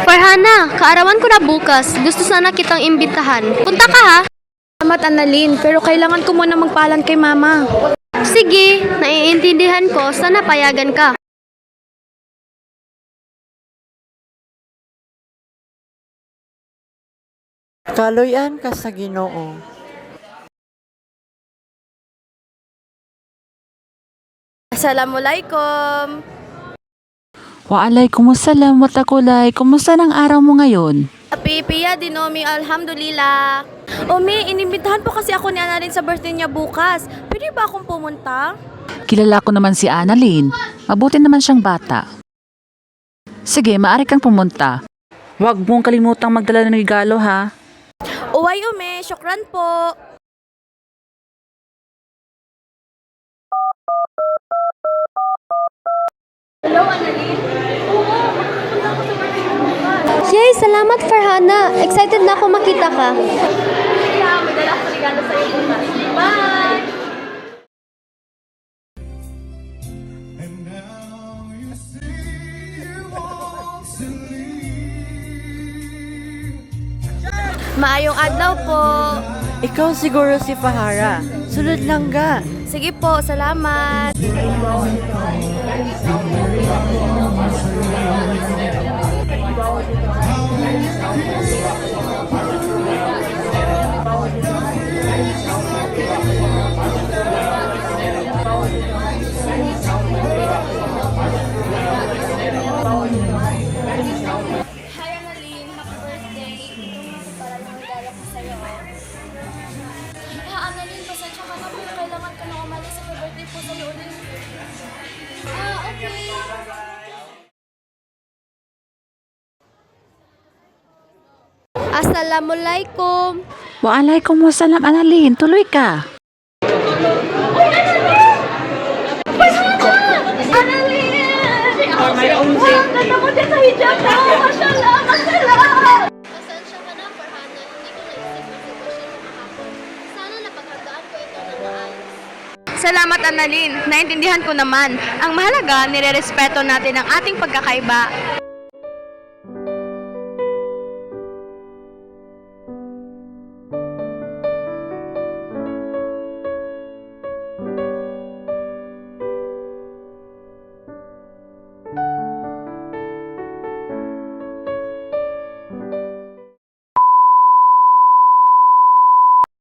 Farhana, kaarawan ko na bukas. Gusto sana kitang imbitahan. Punta ka ha? Salamat, Annalyn, pero kailangan ko muna magpaalam kay Mama. Sige, naiintindihan ko. Sana payagan ka. Kaloyan ka sa Ginoo. Assalamualaikum. Waalaikumsalam watakulay. Kumusta ng araw mo ngayon? Pipiya din, Omi, alhamdulillah. Omi, inimbitahan po kasi ako ni Annalyn sa birthday niya bukas. Pwede ba akong pumunta? Kilala ko naman si Annalyn. Mabuti naman siyang bata. Sige, maaari kang pumunta. Huwag mong kalimutang magdala ng regalo ha. Uway, Omi, syukran po. Yay, salamat Farhana. Excited na ako makita ka. Maayong adlaw po. Ikaw siguro si Fahara. Sunod lang ga. Sige po, salamat. Hi, Annalyn. Happy birthday. Ito para lang regalo ko sa'yo. Annalyn, pasensya ka na kung kailangan ka na umalis sa birthday po sa'yo ulit. Okay. Assalamualaikum. Waalaikumsalam Annalyn. Tuloy ka. Ganda mo din sa hijab na! Mashallah! Mashallah! Pasensya ka na, Farhana. Hindi ko naisip ang sitwasyon mo kahapon. Sana napaghandaan ko ito ng maayos. Salamat, Annalyn. Naintindihan ko naman. Ang mahalaga, nirerespeto natin ang ating pagkakaiba